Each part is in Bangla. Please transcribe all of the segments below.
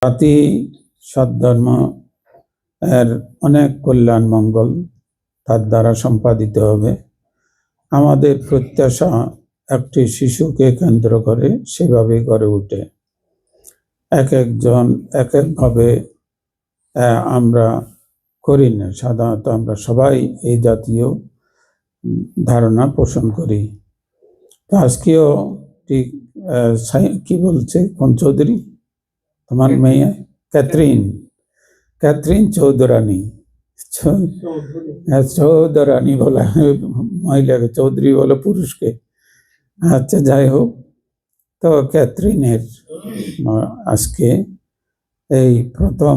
জাতি সদ্ধর্ম এর অনেক কল্যাণ মঙ্গল তার দ্বারা সম্পাদিত হবে। আমাদের প্রত্যাশা একটি শিশুকে কেন্দ্র করে সেভাবে গড়ে ওঠে। এক একজন এক একভাবে আমরা করি না, সাধারণত আমরা সবাই এই জাতীয় ধারণা পোষণ করি। তো আজকেও ঠিক কি বলছে কোন চৌধুরী তোমার মেয়ে ক্যাথরিন চৌধুরানী চৌধুরানী বলা মহিলাকে, চৌধুরী বলে পুরুষকে। আচ্ছা, যাই হোক, তো ক্যাথরিনের আজকে এই প্রথম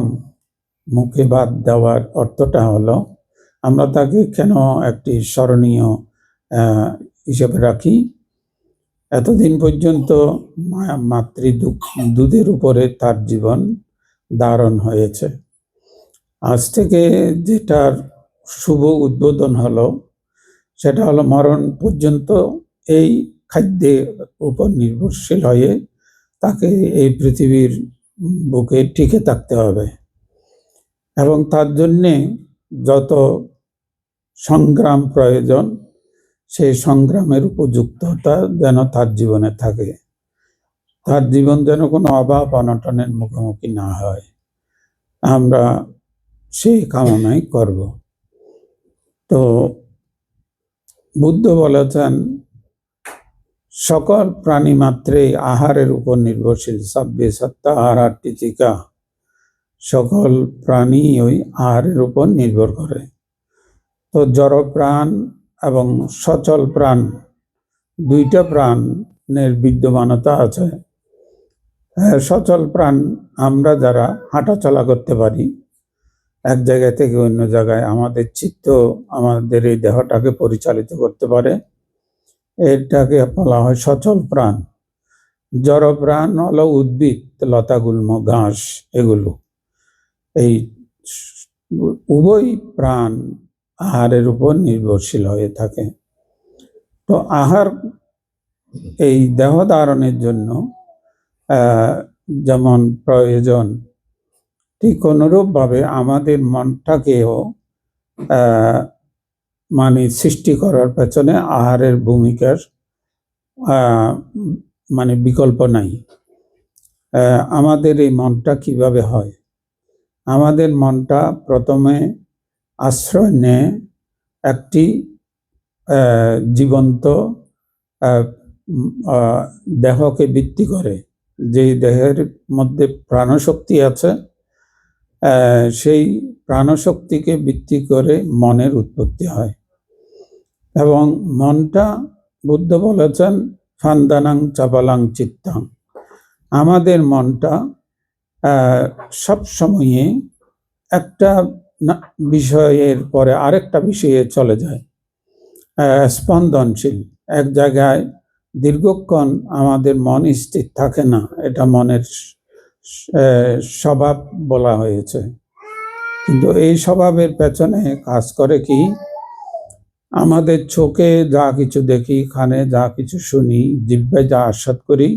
মুখে ভাত দেওয়ার অর্থটা হলো আমরা তাকে কেন একটি স্মরণীয় হিসেবে রাখি। এতদিন পর্যন্ত দুধের উপরে তার জীবন ধারণ হয়েছে। আজ থেকে যেটার শুভ উদ্বোধন হলো সেটা হলো মরণ পর্যন্ত এই খাদ্যের উপর নির্ভরশীল হয়ে তাকে এই পৃথিবীর বুকে টিকে থাকতে হবে এবং তার জন্যে যত সংগ্রাম প্রয়োজন সেই সংগ্রামের উপযুক্ততা যেন তার জীবনে থাকে, তার জীবন যেন কোনো অভাব অনটনের মুখোমুখি না হয়, আমরা সেই কামনাই করব। তো বুদ্ধ বলেছেন সকল প্রাণী মাত্রেই আহারের উপর নির্ভরশীল। সাব্বে সত্তা আহার টিচিকা, সকল প্রাণী ওই আহারের উপর নির্ভর করে। তো জড় প্রাণ এবং সচল প্রাণ, দুইটা প্রাণের বিদ্যমানতা আছে। সচল প্রাণ আমরা যারা হাঁটাচলা করতে পারি এক জায়গা থেকে অন্য জায়গায়, আমাদের চিত্ত আমাদের এই দেহটাকে পরিচালিত করতে পারে, এটাকে বলা হয় সচল প্রাণ। জড় প্রাণ হলো উদ্ভিদ, লতাগুল্ম, ঘাস, এগুলো। এই উভয় প্রাণ আহারের উপর নির্ভরশীল হয়ে থাকে। তো আহার এই দেহ ধারণের জন্য যেমন প্রয়োজন, ঠিক অনুরূপভাবে আমাদের মনটাকেও মানে সৃষ্টি করার পেছনে আহারের ভূমিকার মানে বিকল্প নাই। আমাদের এই মনটা কিভাবে হয়? আমাদের মনটা প্রথমে আশ্রয় নেয় একটি জীবন্ত দেহকে ভিত্তি করে, যেই দেহের মধ্যে প্রাণশক্তি আছে, সেই প্রাণশক্তিকে ভিত্তি করে মনের উৎপত্তি হয়। এবং মনটা বুদ্ধ বলেছেন ফান্দানাং চাপালাং চিত্তাং, আমাদের মনটা সব সময়ে একটা বিষয়ের পরে আরেকটা বিষয়ে চলে যায়, স্পন্দনশীল। এক জায়গায় দীর্ঘক্ষণ আমাদের মন স্থির থাকে না, এটা মনের স্বভাব বলা হয়েছে। কিন্তু এই স্বভাবের পেছনে কাজ করে কি, আমাদের চোখে যা কিছু দেখি, কানে যা কিছু শুনি, জিহ্বায় যা আস্বাদ করি,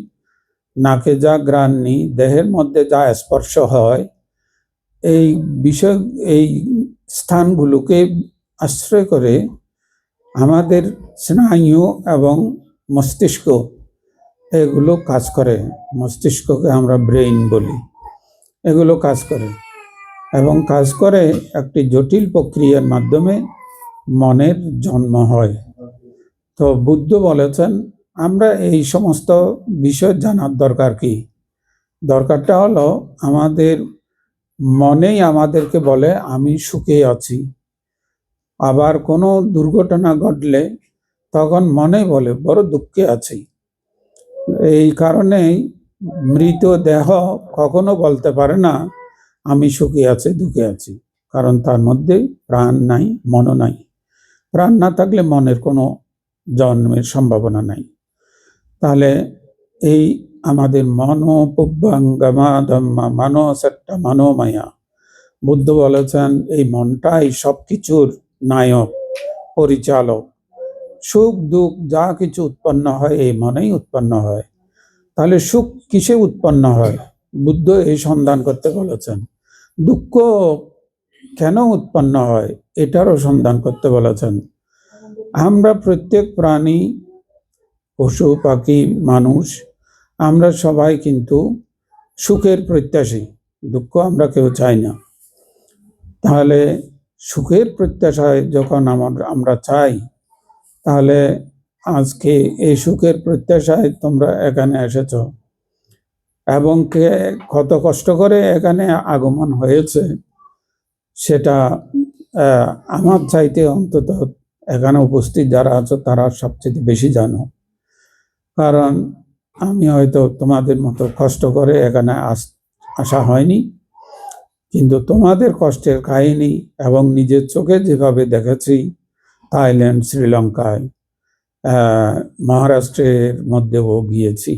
নাকে যা ঘ্রাণ নিই, দেহের মধ্যে যা স্পর্শ হয়, এই বিষয় এই স্থানগুলোকে আশ্রয় করে আমাদের স্নায়ু এবং মস্তিষ্ক এগুলো কাজ করে। মস্তিষ্ককে আমরা ব্রেইন বলি। এগুলো কাজ করে এবং কাজ করে একটি জটিল প্রক্রিয়ার মাধ্যমে মনের জন্ম হয়। তো বুদ্ধ বলেছেন আমরা এই সমস্ত বিষয় জানার দরকার কি? দরকারটা হলো আমাদের মনেই আমাদেরকে বলে আমি সুখে আছি। আবার কোনো দুর্ঘটনা ঘটলে তখন মনে বলে বড় দুঃখে আছি। এই কারণেই মৃত দেহ কখনো বলতে পারে না আমি সুখে আছি, দুঃখে আছি, কারণ তার মধ্যে প্রাণ নাই, মনও নাই। প্রাণ না থাকলে মনের কোনো জন্মের সম্ভাবনা নাই। তাহলে এই আমাদের মনোপুব্বাঙ্গমা ধম্মা মানসট্টা মনোমায়া, বুদ্ধ বলেছেন এই মনটাই সব কিছুর নায়ক, পরিচালক। সুখ দুঃখ যা কিছু উৎপন্ন হয় এই মনেই উৎপন্ন হয়। তাহলে সুখ কিসে উৎপন্ন হয়? বুদ্ধ এই সন্ধান করতে বলেছেন। দুঃখ কেন উৎপন্ন হয় এটারও সন্ধান করতে বলেছেন। আমরা প্রত্যেক প্রাণী, পশু পাখি, মানুষ, আমরা সবাই কিন্তু সুখের প্রত্যাশী, দুঃখ আমরা কেউ চাই না। তাহলে সুখের প্রত্যাশায় যখন আমরা চাই, তাহলে আজকে এই সুখের প্রত্যাশায় তোমরা এখানে এসেছ এবং কে কত কষ্ট করে এখানে আগমন হয়েছে সেটা আমার চাইতে অন্তত এখানে উপস্থিত যারা আছো তারা সবচেয়ে বেশি জানো। কারণ আমি হয়তো তোমাদের মতো কষ্ট করে এখানে আসা হয়নি, কিন্তু তোমাদের কষ্টের কাহিনী এবং নিজের চোখে যেভাবে দেখেছি থাইল্যান্ড, শ্রীলঙ্কায়, মহারাষ্ট্রের মধ্যেও গিয়েছি,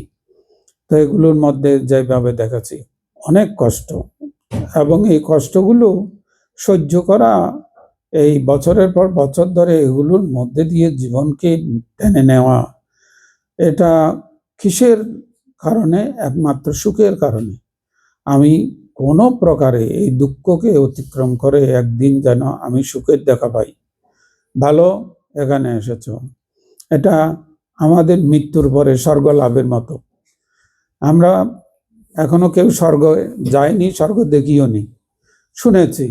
তো এগুলোর মধ্যে যেভাবে দেখেছি অনেক কষ্ট, এবং এই কষ্টগুলো সহ্য করা, এই বছরের পর বছর ধরে এগুলোর মধ্যে দিয়ে জীবনকে টেনে নেওয়া, এটা কিসের কারণে? একমাত্র সুখের কারণে। আমি কোনো প্রকারে এই দুঃখকে অতিক্রম করে একদিন যেন আমি সুখের দেখা পাই। ভালো এখানে এসেছ, এটা আমাদের মৃত্যুর পরে স্বর্গ লাভের মতো। আমরা এখনো কেউ স্বর্গ যায়নি, স্বর্গ দেখিও নি, শুনেছি,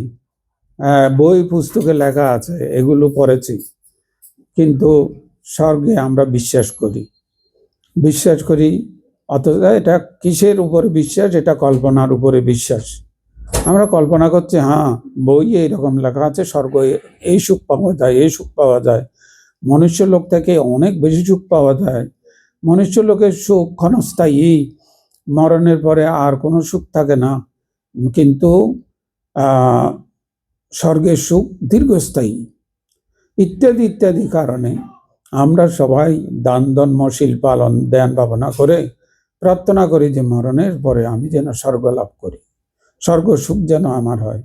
বই পুস্তকে লেখা আছে, এগুলো পড়েছি, কিন্তু স্বর্গে আমরা বিশ্বাস করি অথচ এটা কিসের উপরে বিশ্বাস? এটা কল্পনার উপরে বিশ্বাস। আমরা কল্পনা করছি, হ্যাঁ বই এইরকম লেখা আছে, স্বর্গ এই সুখ পাওয়া যায়, এই সুখ পাওয়া যায়, মনুষ্য লোক থেকে অনেক বেশি সুখ পাওয়া যায়, মনুষ্য লোকের সুখ ক্ষণস্থায়ী, মরণের পরে আর কোনো সুখ থাকে না, কিন্তু স্বর্গের সুখ দীর্ঘস্থায়ী, ইত্যাদি ইত্যাদি কারণে আমরা সবাই দান ধর্মশীল পালন ধ্যান ভাবনা করে প্রার্থনা করি যে মরণের পরে আমি যেন স্বর্গ লাভ করি, স্বর্গ সুখ যেন আমার হয়।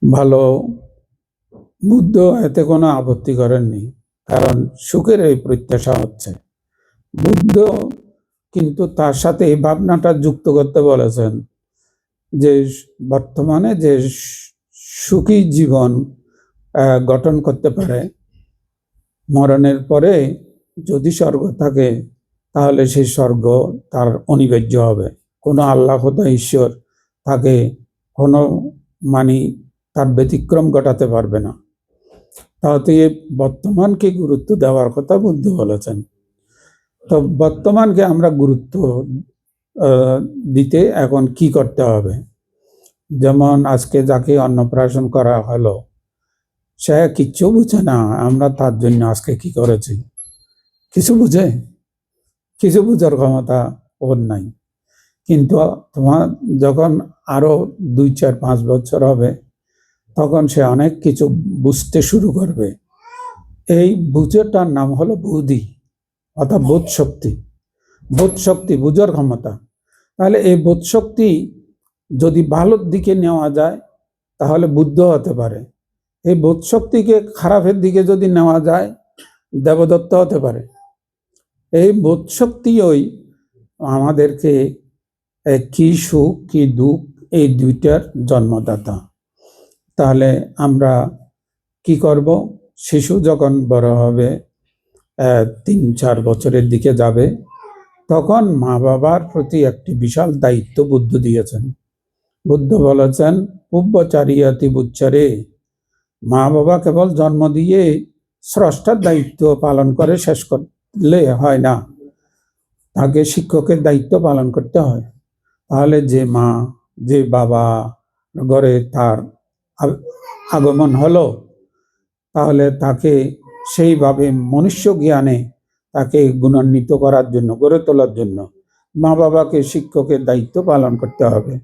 ভালো, বুদ্ধ এতে কোনো আপত্তি করেননি, কারণ সুখের এই প্রত্যাশা হচ্ছে। বুদ্ধ কিন্তু তার সাথে এই ভাবনাটা যুক্ত করতে বলেছেন যে বর্তমানে যে সুখী জীবন গঠন করতে পারে, মরণের পরে যদি স্বর্গ থাকে তাহলে সেই স্বর্গ তার অনিবার্য হবে। কোনো আল্লাহ খোদা ঈশ্বর তাকে কোনো তার ব্যতিক্রম ঘটাতে পারবে না। তাহলে বর্তমানকে গুরুত্ব দেওয়ার কথা বুদ্ধ বলেছেন। তো বর্তমানকে আমরা গুরুত্ব দিতে এখন কি করতে হবে? যেমন আজকে যাকে অন্নপ্রাশন করা হলো, সে কিচ্ছু বুঝে না আমরা তার জন্য আজকে কি করেছি, কিছু বুঝে? কিছু বুঝার ক্ষমতা ওর নাই। কিন্তু তোমার যখন আরো 2, 4, 5 বছর হবে, তখন সে অনেক কিছু বুঝতে শুরু করবে। এই বুঝেটার নাম হলো বুদ্ধি, অর্থাৎ বোধ শক্তি, বুঝার ক্ষমতা। তাহলে এই বোধ শক্তি যদি ভালোর দিকে নেওয়া যায় তাহলে বুদ্ধ হতে পারে। এই বোধ শক্তিকে খারাপের দিকে যদি নেওয়া যায় দেবদত্ত হতে পারে। এই বোধ শক্তিই আমাদেরকে কি সুখ কি দুঃখ এই দুইটার জন্মদাতা। তাহলে আমরা কি করব? শিশু যখন বড় হবে, 3-4 বছরের দিকে যাবে, তখন মা বাবার প্রতি একটি বিশাল দায়িত্ব বুদ্ধ দিয়েছেন। বুদ্ধ বলেছেন, পূর্বচারিয়াতি বুচ্চারে, মা বাবা কেবল জন্ম দিয়ে স্রষ্টার দায়িত্ব পালন করে শেষ করলে হয় না, তাকে শিক্ষকের দায়িত্ব পালন করতে হয়। তাহলে যে মা যে বাবা ঘরে তার আগমন হলো, তাহলে তাকে সেইভাবে মনুষ্য জ্ঞানে তাকে গুণান্বিত করার জন্য, গড়ে তোলার জন্য মা বাবাকে শিক্ষকের দায়িত্ব পালন করতে হবে।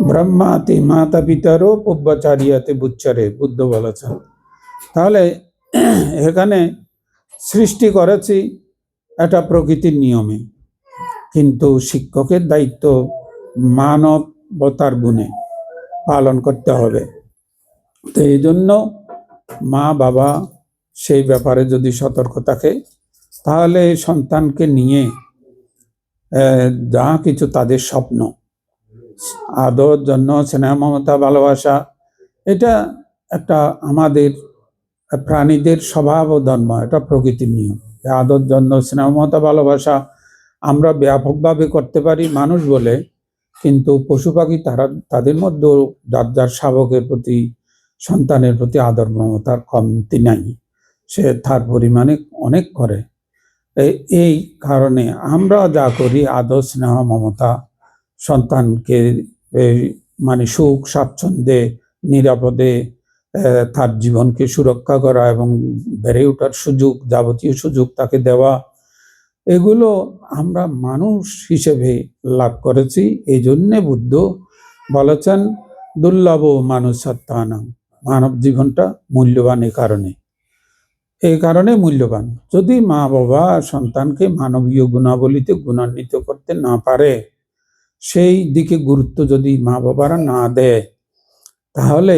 ব্রহ্মাতি মাতা পিতারও পূর্বচারিয়াতে বুচ্চারে, বুদ্ধ বলেছেন। তাহলে এখানে সৃষ্টি করেছি এটা প্রকৃতির নিয়মে, কিন্তু শিক্ষকের দায়িত্ব মানবতার গুণে পালন করতে হবে। তো এই জন্য মা বাবা সেই ব্যাপারে যদি সতর্ক থাকে, তাহলে সন্তানকে নিয়ে যা কিছু তাদের স্বপ্ন, আদর, জন্য স্নেহ, মমতা, ভালোবাসা, এটা একটা আমাদের প্রাণীদের স্বভাব ও ধর্ম, এটা প্রকৃতির নিয়ম। আদর, জন্য স্নেহ, মমতা, ভালোবাসা আমরা ব্যাপকভাবে করতে পারি মানুষ বলে, কিন্তু পশু পাখি তারা তাদের মধ্যেও যার যার শাবকের প্রতি, সন্তানের প্রতি আদর মমতার কমতি নাই, সে তার পরিমাণে অনেক করে। এই কারণে আমরা যা করি, আদর, স্নেহ, মমতা, সন্তানকে মানে সুখ স্বাচ্ছন্দ্যে নিরাপদে তার জীবনকে সুরক্ষা করা এবং বেড়ে ওঠার সুযোগ, যাবতীয় সুযোগ তাকে দেওয়া, এগুলো আমরা মানুষ হিসেবে লাভ করেছি। এই জন্যে বুদ্ধ বলেছেন দুর্লভ মানুষ সত্তানাং, মানব জীবনটা মূল্যবান এই কারণে মূল্যবান। যদি মা বাবা সন্তানকে মানবীয় গুণাবলীতে গুণান্বিত করতে না পারে, সেই দিকে গুরুত্ব যদি মা বাবারা না দেয়, তাহলে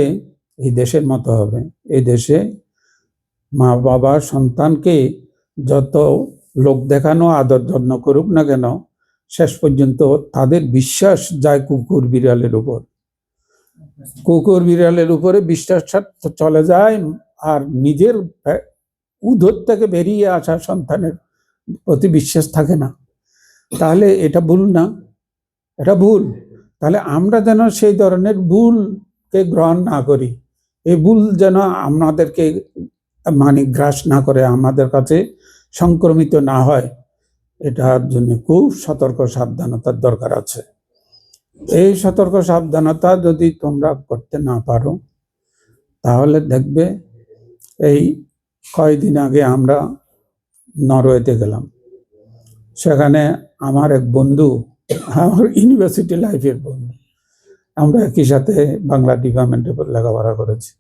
এই দেশের মতো হবে। এই দেশে মা বাবা সন্তানকে যত লোক দেখানো আদর যত্ন করুক না কেন, শেষ পর্যন্ত তাদের বিশ্বাস যায় কুকুর বিড়ালের উপর। কুকুর বিড়ালের উপরে বিশ্বাস চলে যায়, আর নিজের উদর থেকে বেরিয়ে আসা সন্তানের প্রতি বিশ্বাস থাকে না। তাহলে এটা ভুল না? এটা ভুল। তাহলে আমরা যেন সেই ধরনের ভুলকে গ্রহণ না করি, এই ভুল যেন আমাদেরকে মানে গ্রাস না করে, আমাদের কাছে সংক্রমিত না হয়, এটার জন্য খুব সতর্ক সাবধানতার দরকার আছে। এই সতর্ক সাবধানতা যদি তোমরা করতে না পারো, তাহলে দেখবে, এই কয়েকদিন আগে আমরা নরওয়েতে গেলাম। সেখানে আমার এক বন্ধু, আমার ইউনিভার্সিটি লাইফের বন্ধু, আমরা একই সাথে বাংলা ডিপার্টমেন্টে লেখাপড়া করেছি।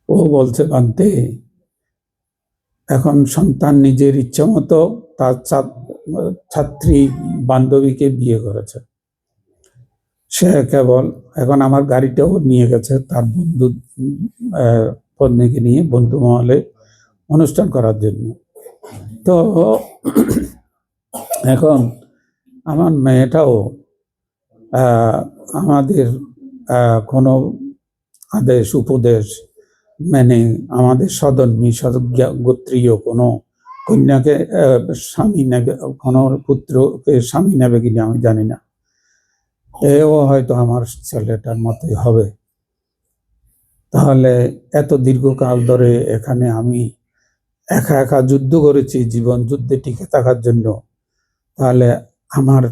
ও বলছে, বানতে এখন সন্তান নিজের ইচ্ছা মতো তার ছাত্রী বান্ধবীকে বিয়ে করেছে। সে কেবল এখন আমার গাড়িটাও নিয়ে গেছে তার বন্ধু পত্নীকে নিয়ে বন্ধু মহলে অনুষ্ঠান করার জন্য। তো এখন আমার মেয়েটাও আমাদের কোনো আদেশ উপদেশ মেনে আমাদের সদন্মী গোত্রীয় কোনো কন্যাকে স্বামী নেবে, কোনো পুত্রকে স্বামী নেবে কিনা আমি জানি না। এও হয়তো আমার ছেলেটার মতোই হবে। তাহলে এত দীর্ঘকাল ধরে এখানে আমি একা একা যুদ্ধ করেছি, জীবন যুদ্ধে টিকে থাকার জন্য। তাহলে আমার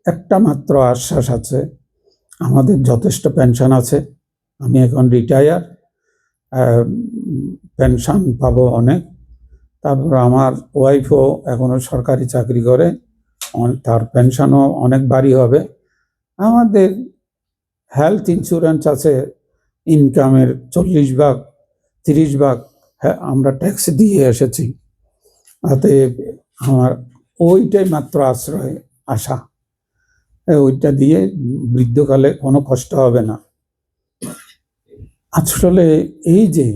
একটা মাত্র আশ্বাস আছে, আমাদের যথেষ্ট পেনশন আছে, আমি এখন রিটায়ার, পেনশন পাবো অনেক। তারপর আমার ওয়াইফও এখনো সরকারি চাকরি করে, তার পেনশনও অনেক বাড়ি হবে। আমাদের হেলথ ইন্স্যুরেন্স আছে, ইনকামের 40 ভাগ 30 ভাগ আমরা ট্যাক্স দিয়ে এসেছি। অতএব আমার ওইটাই মাত্র আশ্রয়, আশা, ওইটা দিয়ে বৃদ্ধকালে কোনো কষ্ট হবে না। আসলে এই যে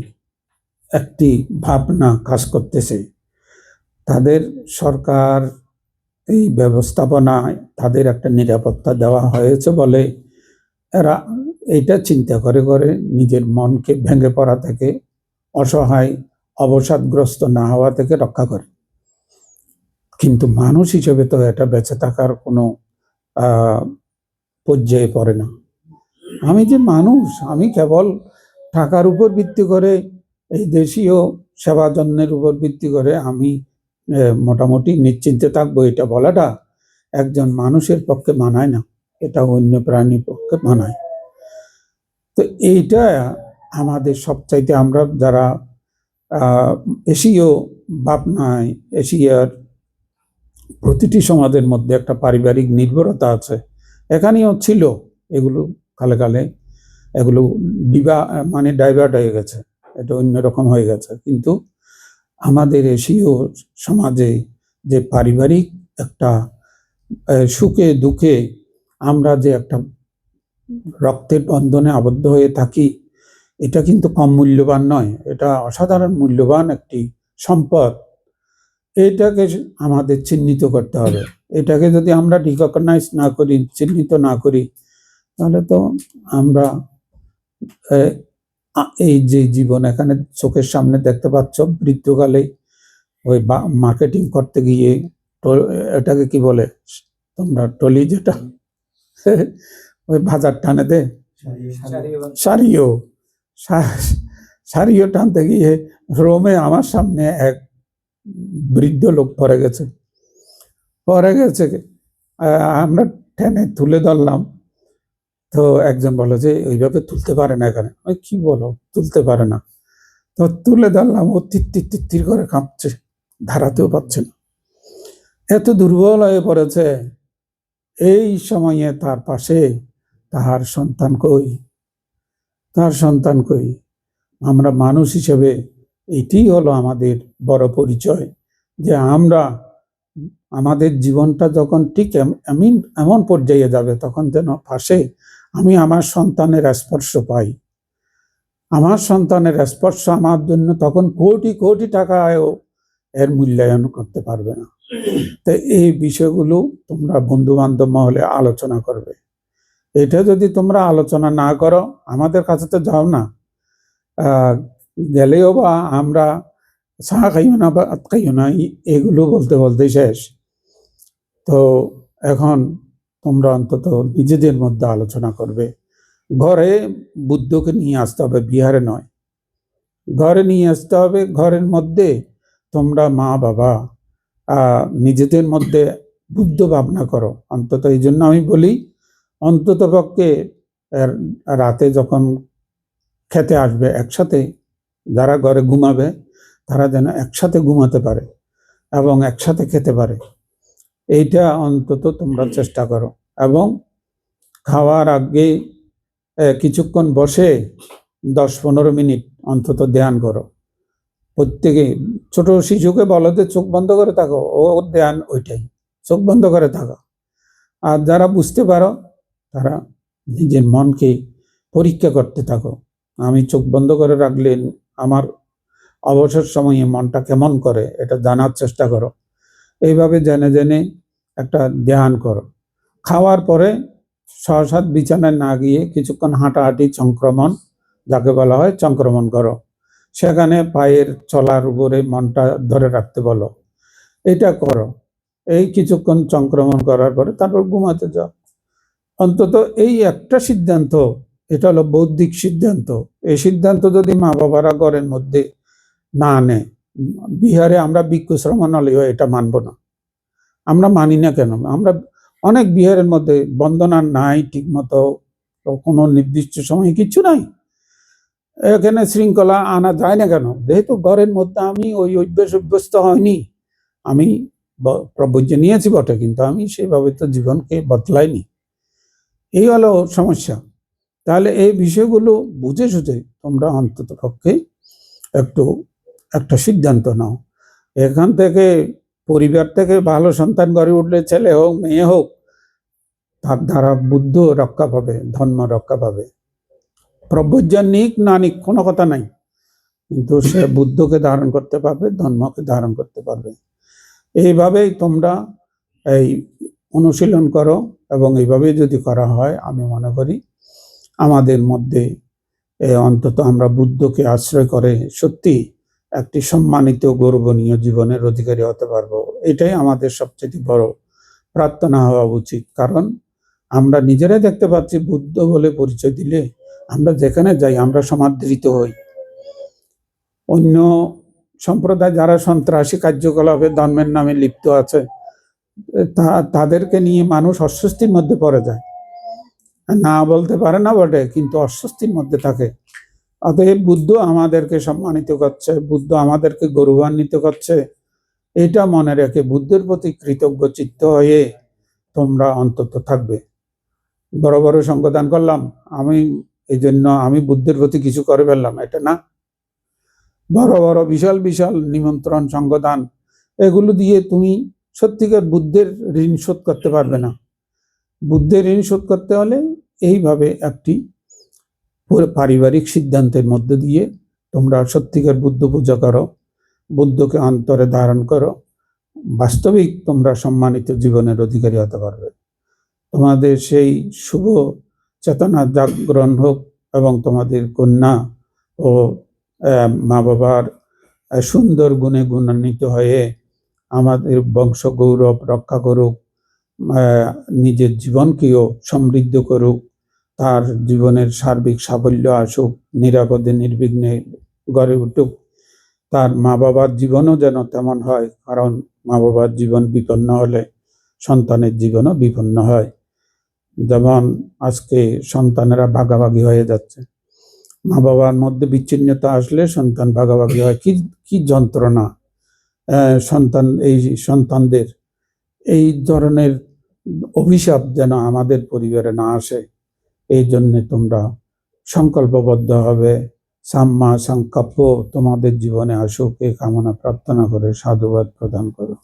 একটি ভাবনা কাজ করতেছে, তাদের সরকার এই ব্যবস্থাপনায় তাদের একটা নিরাপত্তা দেওয়া হয়েছে বলে এরা এইটা চিন্তা করে করে নিজের মনকে ভেঙে পড়া থেকে, অসহায় অবসাদগ্রস্ত না হওয়া থেকে রক্ষা করে। কিন্তু মানুষ হিসেবে তো এটা বেঁচে থাকার কোনো পর্যায়ে পড়ে না। আমি যে মানুষ, আমি কেবল টাকার উপর ভিত্তি করে, এই দেশীয় সেবা যত্নের উপর ভিত্তি করে আমি মোটামুটি নিশ্চিন্তে থাকবো, এটা বলাটা একজন মানুষের পক্ষে মানায় না, এটা অন্য প্রাণীর পক্ষে মানায়। তো এইটা আমাদের সবচাইতে, আমরা যারা এশীয় ভাবনায়, এশিয়ার প্রতিটি সমাজের মধ্যে একটা পারিবারিক নির্ভরতা আছে, এখানেও ছিল। এগুলো কালে কালে এগুলো মানে ডাইভার্ট হয়ে গেছে, এটা অন্যরকম হয়ে গেছে। কিন্তু আমাদের এশীয় সমাজে যে পারিবারিক একটা সুখে দুঃখে আমরা যে একটা রক্তের বন্ধনে আবদ্ধ হয়ে থাকি, এটা কিন্তু কম মূল্যবান নয়, এটা অসাধারণ মূল্যবান একটি সম্পদ। এইটাকে আমাদের চিহ্নিত করতে হবে। এটাকে যদি আমরা রিকগনাইজ না করি, চিহ্নিত না করি, তাহলে তো আমরা এই যে জীবন এখানে চোখের সামনে দেখতে পাচ্ছ, বৃদ্ধকালে ওই মার্কেটিং করতে গিয়ে এটাকে কি বলে তোমরা, টলি যেটা ওই বাজার টানে দে, সারিও সারিও টানতে গিয়ে রোমে আমার সামনে এক বৃদ্ধ লোক পড়ে গেছে। আমরা টেনে তুলে ধরলাম, তো একজন বলো যে ওইভাবে তুলতে পারে না এখানে। ওই কি বলো, তুলতে পারে না? তো তুলে ধরলাম, ও তিত্তির করে কাঁপছে, ধারাতেও পাচ্ছে না, এত দুর্বল হয়ে পড়েছে। এই সময়ে তার পাশে তার সন্তান কই? আমরা মানুষ হিসেবে এটি হলো আমাদের বড় পরিচয়, যে আমরা আমাদের জীবনটা যখন ঠিক এমন পর্যায়ে যাবে, তখন যেন পাশে আমি আমার সন্তানের স্পর্শ পাই। আমার সন্তানের স্পর্শ আমার জন্য তখন কোটি কোটি টাকায়ও এর মূল্যায়ন করতে পারবে না। তো এই বিষয়গুলো তোমরা বন্ধু বান্ধব মহলে আলোচনা করবে। এটা যদি তোমরা আলোচনা না করো, আমাদের কাছে তো যাও না, গেলেও বা আমরা চা খাইও না বা খাইও না, এগুলো বলতে বলতে শেষ। তো এখন তোমরা অন্তত নিজেদের মধ্যে আলোচনা করবে। ঘরে বুদ্ধকে নিয়ে আসতে হবে, বিহারে নয়। ঘরে নিয়ে আসতে হবে। ঘরের মধ্যে তোমরা মা বাবা নিজেদের মধ্যে বুদ্ধ ভাবনা করো। অন্তত এই জন্য আমি বলি, অন্তত পক্ষে রাতে যখন খেতে আসবে একসাথে, যারা ঘরে ঘুমাবে তারা যেন একসাথে ঘুমাতে পারে এবং একসাথে খেতে পারে। এইটা অন্তত তোমরা চেষ্টা করো। এবং খাওয়ার আগে কিছুক্ষণ বসে 10-15 মিনিট অন্তত ধ্যান করো। প্রত্যেকে ছোট শিশুকে বলো যে চোখ বন্ধ করে থাকো, ও ধ্যান ওইটাই, চোখ বন্ধ করে থাকো। আর যারা বুঝতে পারো তারা নিজের মনকে পরীক্ষা করতে থাকো। আমি চোখ বন্ধ করে রাখলে আমার অবসর সময়ে মনটা কেমন করে, এটা জানার চেষ্টা করো। এইভাবে জেনে জেনে একটা ধ্যান করো। খাওয়ার পরে সহসা বিছানায় না গিয়ে কিছুক্ষণ হাঁটাহাঁটি, চংক্রমণ যাকে বলা হয়, চংক্রমণ করো। সেখানে পায়ের চলার উপরে মনটা ধরে রাখতে বলো। এটা করো। এই কিছুক্ষণ চংক্রমণ করার পরে তারপর ঘুমাতে যাও। অন্তত এই একটা সিদ্ধান্ত, এটা হলো বৌদ্ধিক সিদ্ধান্ত। এই সিদ্ধান্ত যদি মা বাবারা ঘরের মধ্যে না নেয়, বিহারে আমরা ভিক্ষু শ্রমণালয় এটা মানব না। আমরা মানি না কেন? আমরা অনেক বিহারের মধ্যে বন্দনা নাই ঠিক মতো, কোনো নির্দিষ্ট সময় কিছু নাই। এখানে শৃঙ্খলা আনা যায় না কেন? যেহেতু ঘরের মধ্যে আমি ওই অভ্যস্ত হয়নি। আমি প্রবজ্য নিয়েছি বটে, কিন্তু আমি সেইভাবে তো জীবনকে বদলাইনি। এই হলো সমস্যা। তাহলে এই বিষয়গুলো বুঝে সুঝে তোমরা অন্তত পক্ষে একটা সিদ্ধান্ত নাও। এখান থেকে পরিবার থেকে ভালো সন্তান গড়ে উঠলে, ছেলে হোক মেয়ে হোক, তার দ্বারা বুদ্ধ রক্ষা পাবে, ধর্ম রক্ষা পাবে। প্রবজ্য নিক না নিক কোনো কথা নাই, কিন্তু সে বুদ্ধকে ধারণ করতে পারবে, ধর্মকে ধারণ করতে পারবে। এইভাবেই তোমরা এই অনুশীলন করো, এবং এইভাবেই যদি করা হয়, আমি মনে করি আমাদের মধ্যে অন্তত আমরা বুদ্ধকে আশ্রয় করে সত্যি একটি সম্মানিত গৌরবনীয় জীবনের অধিকারী হতে পারবো। এটাই আমাদের সবচেয়ে বড় প্রার্থনা হওয়া উচিত। কারণ আমরা নিজেরাই দেখতে পাচ্ছি, বুদ্ধ বলে পরিচয় দিলে আমরা যেখানে যাই আমরা সমাদৃত হই। অন্য সম্প্রদায় যারা সন্ত্রাসী কার্যকলাপে ধর্মের নামে লিপ্ত আছে, তাদেরকে নিয়ে মানুষ অস্বস্তির মধ্যে পড়ে যায়। না বলতে পারে না বটে, কিন্তু অস্বস্তির মধ্যে থাকে। অতএব বুদ্ধ আমাদেরকে সম্মানিত করছে, বুদ্ধ আমাদেরকে গৌরবান্বিত করছে, এটা মনে রেখে বুদ্ধের প্রতি কৃতজ্ঞ চিত্ত হয়ে তোমরা অন্তত থাকবে। বড় বড় সঙ্গদান করলাম আমি, এই জন্য আমি বুদ্ধের প্রতি কিছু করে ফেললাম, এটা না। বড় বড় বিশাল বিশাল নিমন্ত্রণ, সঙ্গদান, এগুলো দিয়ে তুমি সত্যিকার বুদ্ধের ঋণ শোধ করতে পারবে না। বুদ্ধের ঋণ শোধ করতে হলে এইভাবে একটি পারিবারিক সিদ্ধান্তের মধ্যে দিয়ে তোমরা সত্যিকার বুদ্ধ পূজা করো, বুদ্ধকে অন্তরে ধারণ করো, বাস্তবিক তোমরা সম্মানিত জীবনের অধিকারী হতে পারবে। তোমাদের সেই শুভ চেতনা জাগরণ হোক এবং তোমাদের কন্যা ও মা বাবার সুন্দর গুণে গুণান্বিত হয়ে আমাদের বংশ গৌরব রক্ষা করুক, নিজের জীবনকেও সমৃদ্ধ করুক, তার জীবনের সার্বিক সাফল্য আসুক, নিরাপদে নির্বিঘ্নে গড়ে উঠুক। তার মা বাবার জীবনও যেন তেমন হয়, কারণ মা বাবার জীবন বিপন্ন হলে সন্তানের জীবনও বিপন্ন হয়। যেমন আজকে সন্তানেরা ভাগাভাগি হয়ে যাচ্ছে, মা বাবার মধ্যে বিচ্ছিন্নতা আসলে সন্তান ভাগাভাগি হয়। কি যন্ত্রণা এই সন্তানদের। এই ধরনের অভিশাপ যেন আমাদের পরিবারে না আসে, এই জন্যে তোমরা সংকল্পবদ্ধ হবে। সাম্মা সংকল্প তোমাদের জীবনে আসুক, এই কামনা প্রার্থনা করে সাধুবাদ প্রদান করো।